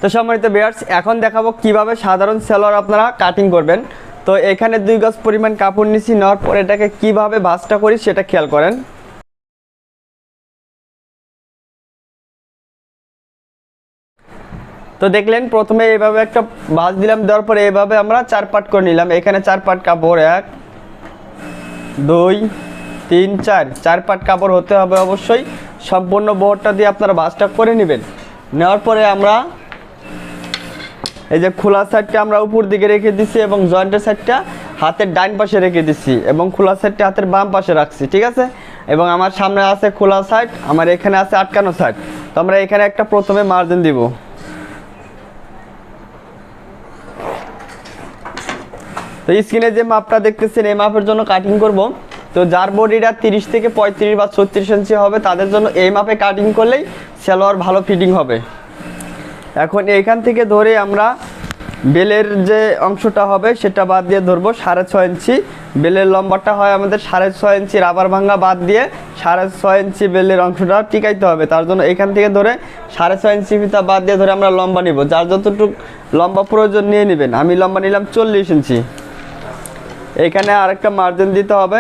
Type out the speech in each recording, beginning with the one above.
তো সম্মানিত ভিউয়ার্স, এখন দেখাবো কিভাবে সাধারণ সালোয়ার আপনারা কাটিং করবেন। তো এখানে 2 গজ পরিমাণ কাপড় নিছি, নেওয়ার পর এটাকে কিভাবে ভাঁজটা করি সেটা খেয়াল করেন। তো দেখলেন প্রথমে এইভাবে একটা ভাঁজ দিলাম, দেওয়ার পরে এইভাবে আমরা 4 পার্ট করে নিলাম। এখানে 4 পার্ট কাপড়, 1 2 3 4 পার্ট কাপড় হতে হবে অবশ্যই। সম্পূর্ণ বহরটা দিয়ে আপনারা ভাঁজটা করে নেবেন। নেওয়ার পরে আমরা এই যে খোলা সাইডটা আমরা উপর দিকে রেখে দিছি এবং জয়েন্টের সাইডটা হাতের ডান পাশে রেখে দিছি এবং খোলা সাইডটা হাতের বাম পাশে রাখছি, ঠিক আছে। এবং আমার সামনে আছে খোলা সাইড, আমার এখানে আছে আটকানো সাইড। তো আমরা এখানে একটা প্রথমে মার্জিন দিব। তো স্ক্রিনে যে মাপটা দেখতেছেন এই মাপের জন্য কাটিং করব। তো যার বডিটা 30 থেকে 35 বা 36 ইঞ্চি হবে তাদের জন্য এই মাপে কাটিং করলেই সালোয়ার ভালো ফিটিং হবে। এখন এইখান থেকে ধরে আমরা বেলের যে অংশটা হবে সেটা বাদ দিয়ে ধরবো 6.5 ইঞ্চি। বেলের লম্বাটা হয় আমাদের 6.5 ইঞ্চি, রাবার ভাঙা বাদ দিয়ে 6.5 ইঞ্চি বেলের অংশটা টিকাইতে হবে। তার জন্য এখান থেকে ধরে 6.5 ইঞ্চি ফিতা বাদ দিয়ে ধরে আমরা লম্বা নিব। যার যতটুকু লম্বা প্রয়োজন নিয়ে নেবেন। আমি লম্বা নিলাম 40 ইঞ্চি। এখানে আরেকটা মার্জিন দিতে হবে,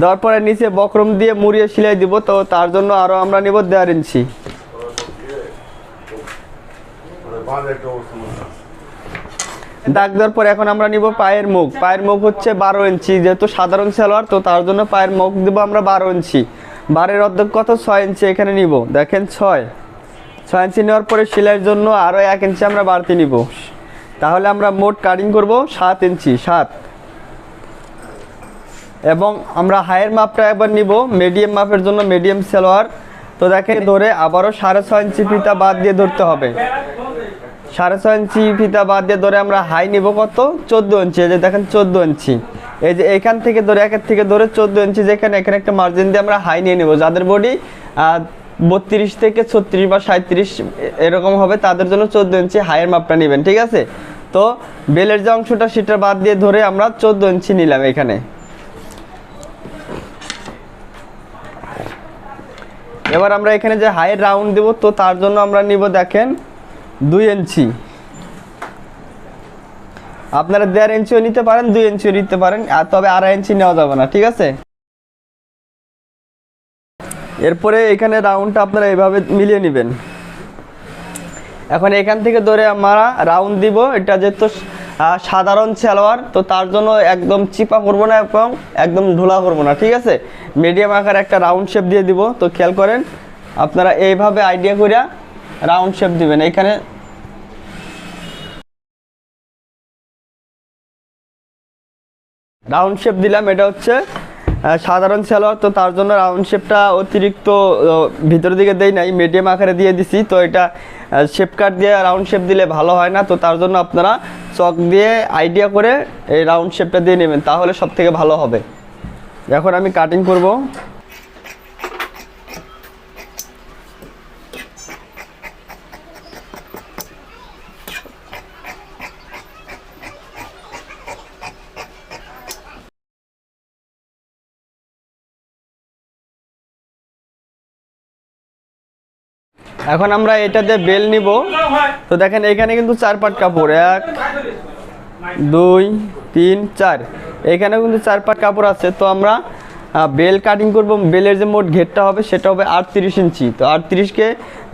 দেওয়ার পরে নিচে বক্রম দিয়ে মুড়িয়ে সেলাই দিব। তো তার জন্য আরও আমরা নিব 1.5 ইঞ্চি। দাগ দেওয়ার পরে এখন আমরা নিব পায়ের মুখ। পায়ের মুখ হচ্ছে 12 ইঞ্চি, যেহেতু সাধারণ সালোয়ার তো তার জন্য পায়ের মুখ দেবো আমরা 12 ইঞ্চি। 12-এর অর্ধেক কত? 6 ইঞ্চি এখানে নিব। দেখেন 6 ইঞ্চি নেওয়ার পরে সেলাইয়ের জন্য আরও 1 ইঞ্চি আমরা বাড়তি নিব। তাহলে আমরা মোট কাটিং করব 7 ইঞ্চি। 7 এবং আমরা হাইয়ের মাপটা একবার নিব মিডিয়াম মাপের জন্য, মিডিয়াম সালোয়ার। তো দেখেন ধরে আবারও 6.5 ইঞ্চি ফিতা বাদ দিয়ে ধরতে হবে। 6.5 ইঞ্চি ফিতা বাদ দিয়ে ধরে আমরা হাই নিব কত? 14 ইঞ্চি। এই যে দেখেন 14 ইঞ্চি। এই যে এখান থেকে ধরে একের থেকে ধরে 14 ইঞ্চি যেখানে, এখানে একটা মার্জিন দিয়ে আমরা হাই নিয়ে নেব। যাদের বডি 32 থেকে 36 বা 37 এরকম হবে তাদের জন্য 14 ইঞ্চি হাইয়ের মাপটা নেবেন, ঠিক আছে। তো বেলের যে অংশটা সেটা বাদ দিয়ে ধরে আমরা 14 ইঞ্চি নিলাম এখানে। এবার আমরা এখানে যে হাইয়ের রাউন্ড দেব তো তার জন্য আমরা নিব দেখেন 2 ইঞ্চি। আপনারা 1.5 ইঞ্চিও নিতে পারেন, 2 ইঞ্চিও নিতে পারেন, আর তবে 2.5 ইঞ্চি নেওয়া যাবে না, ঠিক আছে। এরপরে এখানে রাউন্ডটা আপনারা এইভাবে মিলিয়ে নেবেন। এখন এখান থেকে ধরে আমরা রাউন্ড দিব। এটা যেহেতু সাধারণ সালোয়ার তো তার জন্য একদম চিপা করবো না এবং একদম ঢোলা করবো না, ঠিক আছে। মিডিয়াম আকার একটা রাউন্ড শেপ দিয়ে দিব। তো খেয়াল করেন আপনারা এইভাবে আইডিয়া করে রাউন্ড শেপ দিবেন। এখানে রাউন্ড শেপ দিলাম, এটা হচ্ছে সাধারণ সালোয়ার তো তার জন্য রাউন্ড শেপটা অতিরিক্ত ভিতরের দিকে দেই নাই, মিডিয়াম আকারে দিয়ে দিছি। তো এটা শেপ কাট দিয়ে রাউন্ড শেপ দিলে ভালো হয় না, তো তার জন্য আপনারা চক দিয়ে আইডিয়া করে এই রাউন্ড শেপটা দিয়ে নেবেন, তাহলে সব থেকে ভালো হবে। এখন আমি কাটিং করব। এখন আমরা এটাতে বেল নিব। তো দেখেন এখানে কিন্তু 4 পার্ট কাপড়, 1 2 3 4, এখানে কিন্তু 4 পার্ট কাপড় আছে। তো আমরা বেল কাটিং করব। বেলের যে মোট ঘেরটা হবে সেটা হবে 38 ইঞ্চি। তো 38কে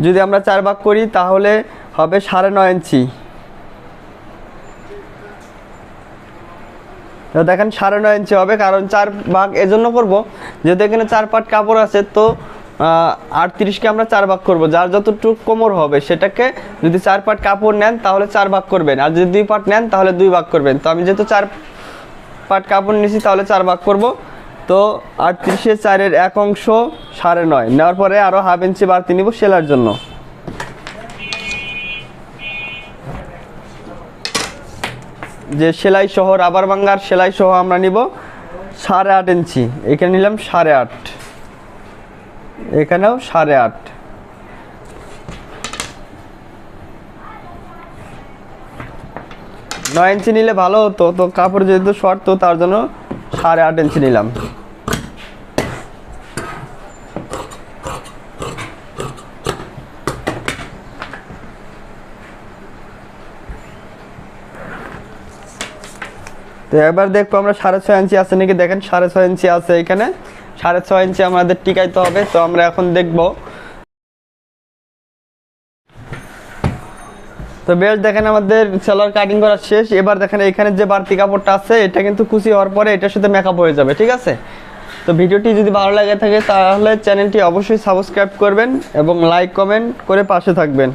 যদি আমরা 4 ভাগ করি তাহলে হবে 9.5 ইঞ্চি। তো দেখেন 9.5 ইঞ্চি হবে, কারণ 4 ভাগ এজন্য করব যেহেতু এখানে 4 পার্ট কাপড় আছে। তো 38কে আমরা 4 ভাগ করব। যার যতটুকু কোমর হবে সেটাকে যদি 4 পার্ট কাপড় নেন তাহলে 4 ভাগ করবেন, আর যদি 2 পার্ট নেন তাহলে 2 ভাগ করবেন। তো আমি যেহেতু 4 পার্ট কাপড় নিছি তাহলে 4 ভাগ করব। তো 38-এ 4-এর 1 অংশ 9.5 নেওয়ার পরে আরও 1/2 ইঞ্চি বাড়তি নিব সেলার জন্য। যে সেলাই সহ রাবার ভাঙার সেলাই সহ আমরা নিব 8.5 ইঞ্চি। এখানে নিলাম 8.5, এখানেও 8.5। 9 ইঞ্চি নিলে ভালো হতো, তো কাপড় যেহেতু শর্ট তো তার জন্য 8.5 ইঞ্চি নিলাম। তো এবার দেখবো আমরা 6.5 ইঞ্চি আছে নাকি, দেখেন 6.5 ইঞ্চি আছে এখানে, 6.5 ইঞ্চি আমাদের টিকাইতে হবে। তো আমরা এখন দেখবো। তো বেশ দেখেন আমাদের সালোয়ার কাটিং করা শেষ। এবার দেখেন এখানে যে বাড়তি কাপড়টা আছে এটা কিন্তু কুচি হওয়ার পরে এটার সাথে মেকআপ হয়ে যাবে, ঠিক আছে। তো ভিডিওটি যদি ভালো লাগে থাকে তাহলে চ্যানেলটি অবশ্যই সাবস্ক্রাইব করবেন এবং লাইক কমেন্ট করে পাশে থাকবেন।